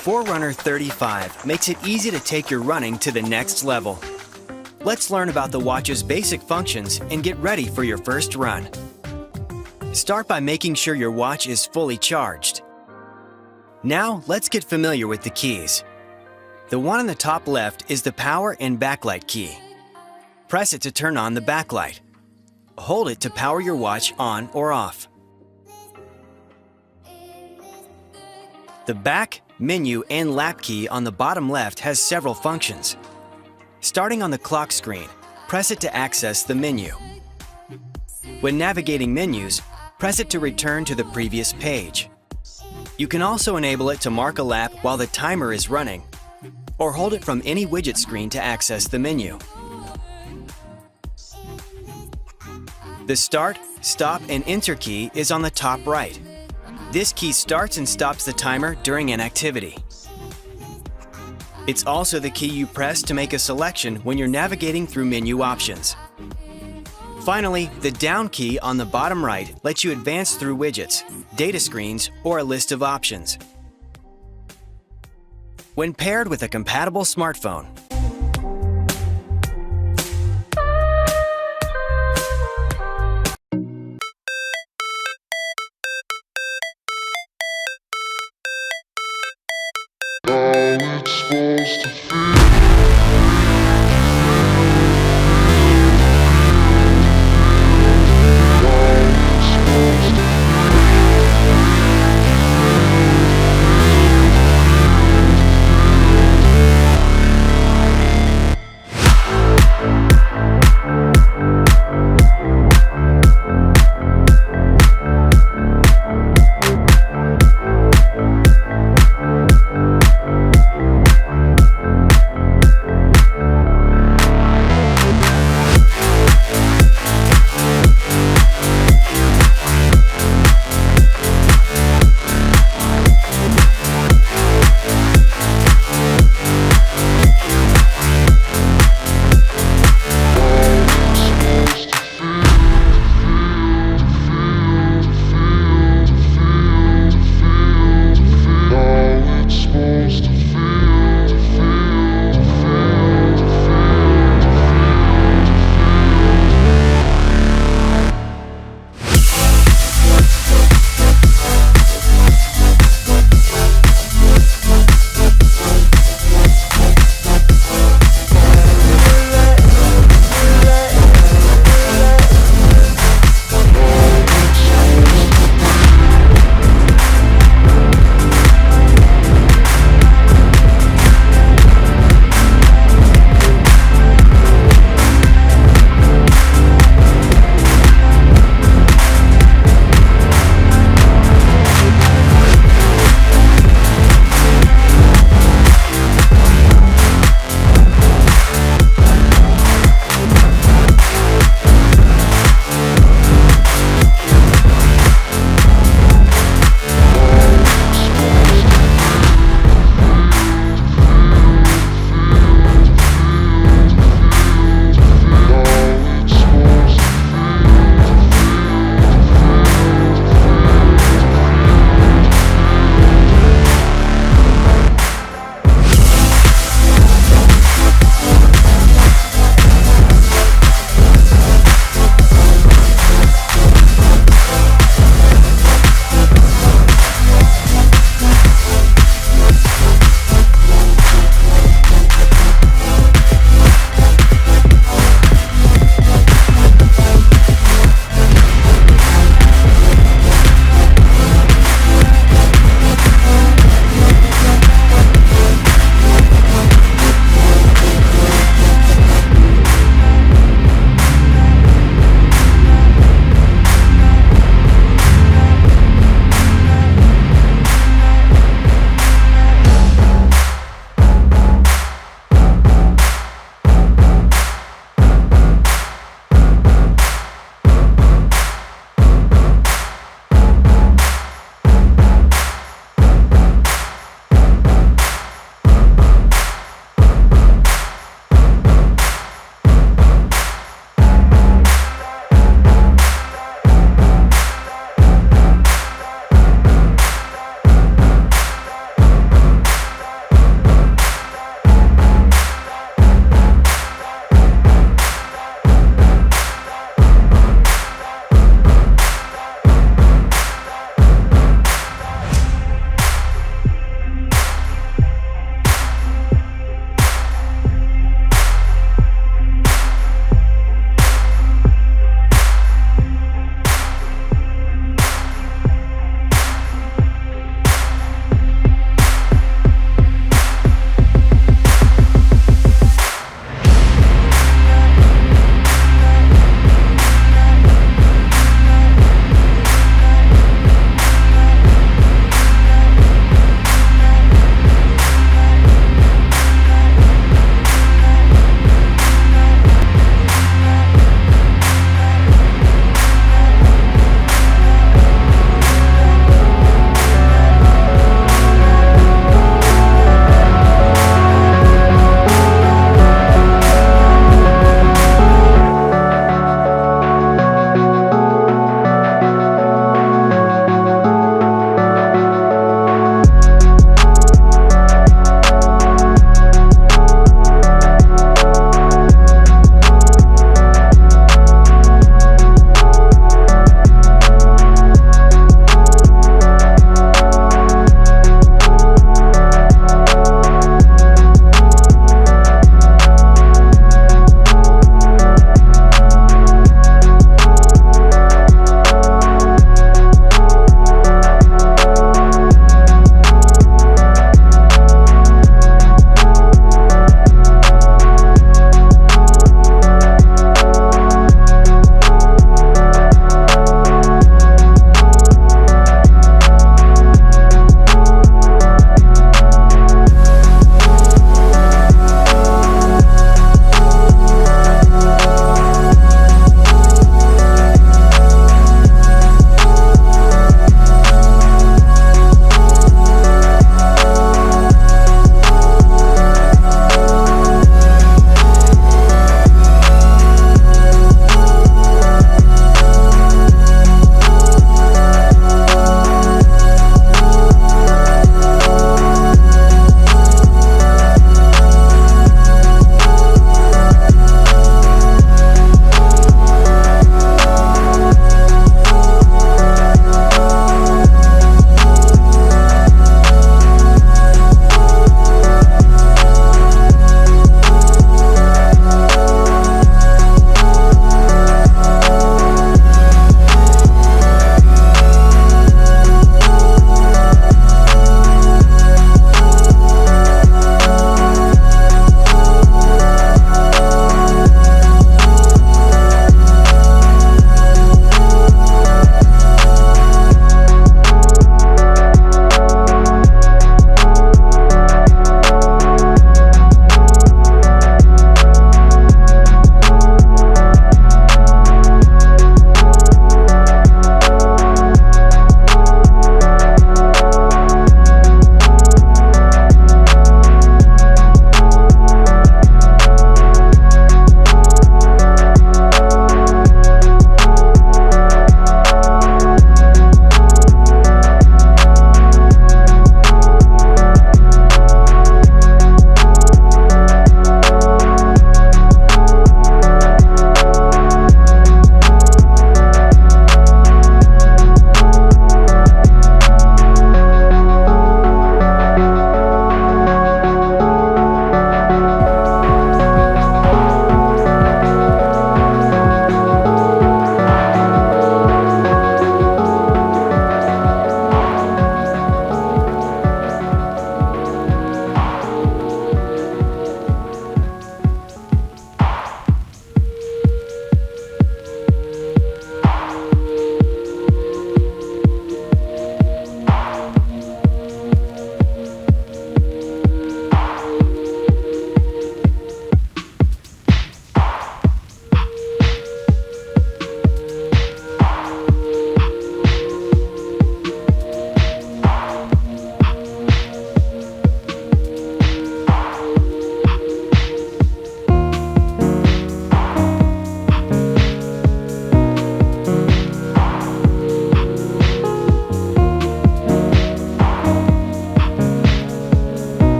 Forerunner 35 makes it easy to take your running to the next level. Let's learn about the watch's basic functions and get ready for your first run. Start by making sure your watch is fully charged. Now, let's get familiar with the keys. The one on the top left is the power and backlight key. Press it to turn on the backlight. Hold it to power your watch on or off. The back, menu, and lap key on the bottom left has several functions. Starting on the clock screen, press it to access the menu. When navigating menus, press it to return to the previous page. You can also enable it to mark a lap while the timer is running, or hold it from any widget screen to access the menu. The Start, Stop, and Enter key is on the top right. This key starts and stops the timer during an activity. It's also the key you press to make a selection when you're navigating through menu options. Finally, the Down key on the bottom right lets you advance through widgets, data screens, or a list of options. When paired with a compatible smartphone,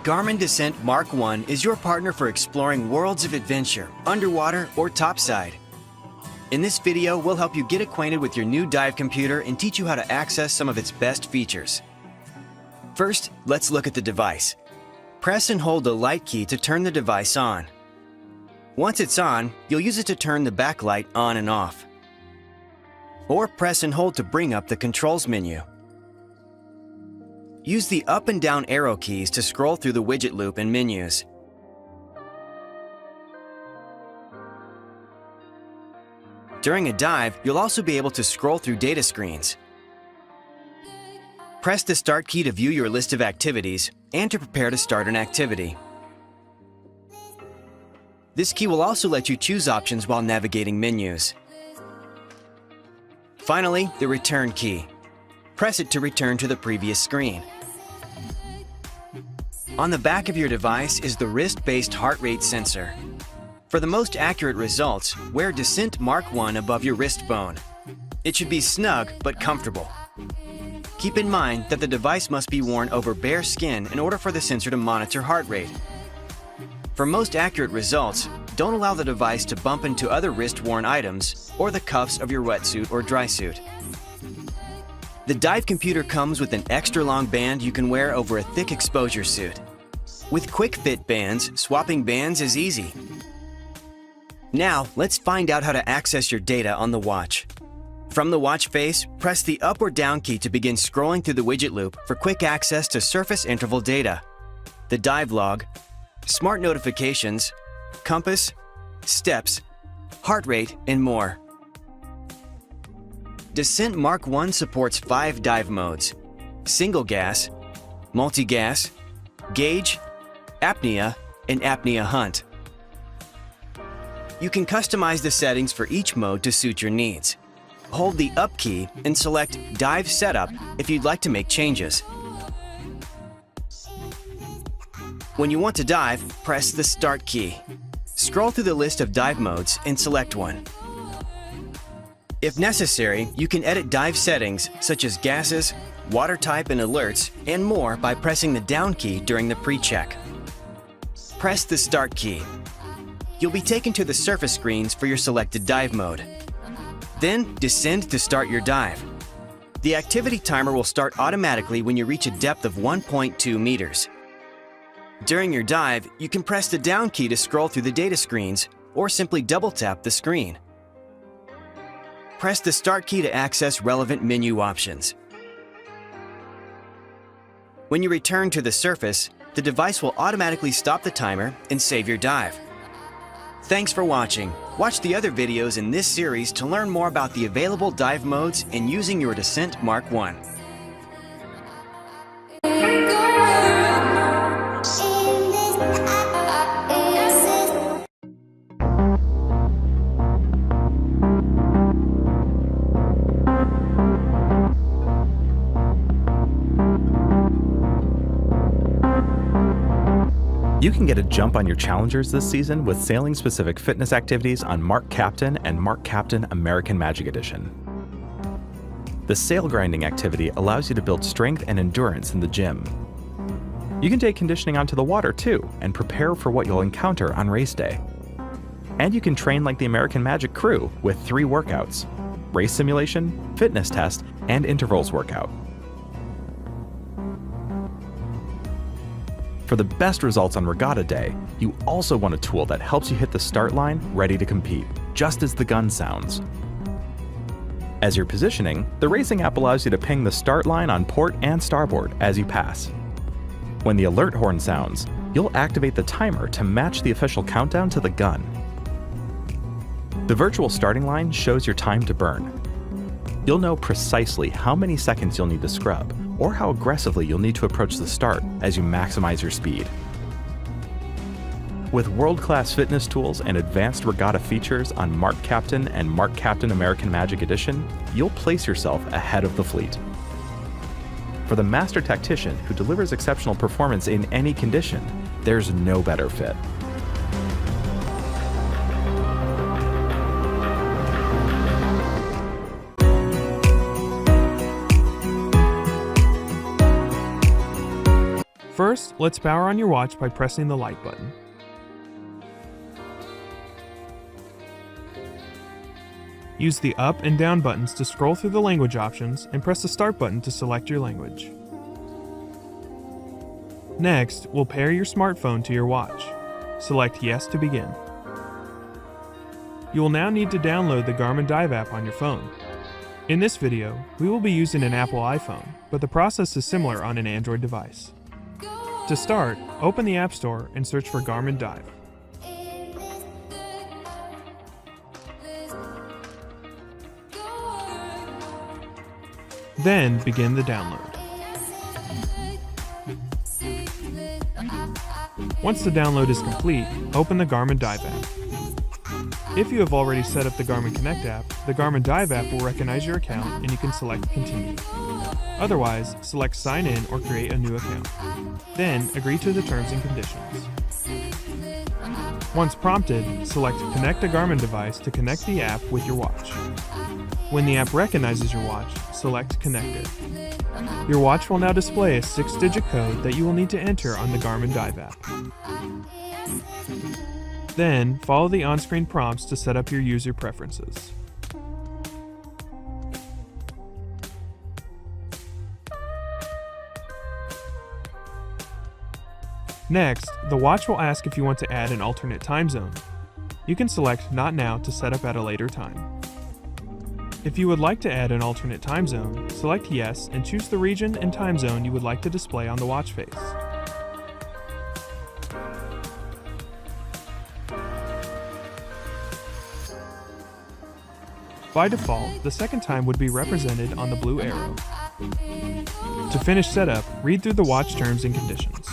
Garmin Descent Mark 1 is your partner for exploring worlds of adventure, underwater or topside. In this video, we'll help you get acquainted with your new dive computer and teach you how to access some of its best features. First, let's look at the device. Press and hold the light key to turn the device on. Once it's on, you'll use it to turn the backlight on and off. Or press and hold to bring up the controls menu. Use the up and down arrow keys to scroll through the widget loop and menus. During a dive, you'll also be able to scroll through data screens. Press the Start key to view your list of activities and to prepare to start an activity. This key will also let you choose options while navigating menus. Finally, the Return key. Press it to return to the previous screen. On the back of your device is the wrist-based heart rate sensor. For the most accurate results, wear Descent Mark 1 above your wrist bone. It should be snug but comfortable. Keep in mind that the device must be worn over bare skin in order for the sensor to monitor heart rate. For most accurate results, don't allow the device to bump into other wrist-worn items or the cuffs of your wetsuit or dry suit. The dive computer comes with an extra long band you can wear over a thick exposure suit. With quick fit bands, swapping bands is easy. Now, let's find out how to access your data on the watch. From the watch face, press the up or down key to begin scrolling through the widget loop for quick access to surface interval data, the dive log, smart notifications, compass, steps, heart rate, and more. Descent Mark 1 supports 5 dive modes: single gas, multi-gas, gauge, apnea, and apnea hunt. You can customize the settings for each mode to suit your needs. Hold the up key and select Dive Setup if you'd like to make changes. When you want to dive, press the Start key. Scroll through the list of dive modes and select one. If necessary, you can edit dive settings such as gases, water type and alerts, and more by pressing the down key during the pre-check. Press the Start key. You'll be taken to the surface screens for your selected dive mode. Then, descend to start your dive. The activity timer will start automatically when you reach a depth of 1.2 meters. During your dive, you can press the down key to scroll through the data screens, or simply double-tap the screen. Press the Start key to access relevant menu options. When you return to the surface, the device will automatically stop the timer and save your dive. Thanks for watching. Watch the other videos in this series to learn more about the available dive modes and using your Descent Mark 1. You can get a jump on your challengers this season with sailing-specific fitness activities on Mark Captain and Mark Captain American Magic Edition. The sail grinding activity allows you to build strength and endurance in the gym. You can take conditioning onto the water too and prepare for what you'll encounter on race day. And you can train like the American Magic crew with 3 workouts: race simulation, fitness test, and intervals workout. For the best results on regatta day, you also want a tool that helps you hit the start line ready to compete, just as the gun sounds. As you're positioning, the racing app allows you to ping the start line on port and starboard as you pass. When the alert horn sounds, you'll activate the timer to match the official countdown to the gun. The virtual starting line shows your time to burn. You'll know precisely how many seconds you'll need to scrub, or how aggressively you'll need to approach the start as you maximize your speed. With world-class fitness tools and advanced regatta features on Mark Captain and Mark Captain American Magic Edition, you'll place yourself ahead of the fleet. For the master tactician who delivers exceptional performance in any condition, there's no better fit. First, let's power on your watch by pressing the light button. Use the up and down buttons to scroll through the language options and press the start button to select your language. Next, we'll pair your smartphone to your watch. Select Yes to begin. You will now need to download the Garmin Dive app on your phone. In this video, we will be using an Apple iPhone, but the process is similar on an Android device. To start, open the App Store and search for Garmin Dive. Then begin the download. Once the download is complete, open the Garmin Dive app. If you have already set up the Garmin Connect app, the Garmin Dive app will recognize your account and you can select Continue. Otherwise, select Sign In or create a new account. Then, agree to the terms and conditions. Once prompted, select Connect a Garmin device to connect the app with your watch. When the app recognizes your watch, select Connect it. Your watch will now display a 6-digit code that you will need to enter on the Garmin Dive app. Then, follow the on-screen prompts to set up your user preferences. Next, the watch will ask if you want to add an alternate time zone. You can select Not Now to set up at a later time. If you would like to add an alternate time zone, select Yes and choose the region and time zone you would like to display on the watch face. By default, the second time would be represented on the blue arrow. To finish setup, read through the watch terms and conditions.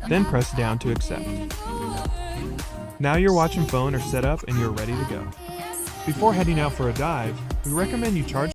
Then press down to accept. Now your watch and phone are set up and you're ready to go. Before heading out for a dive, we recommend you charge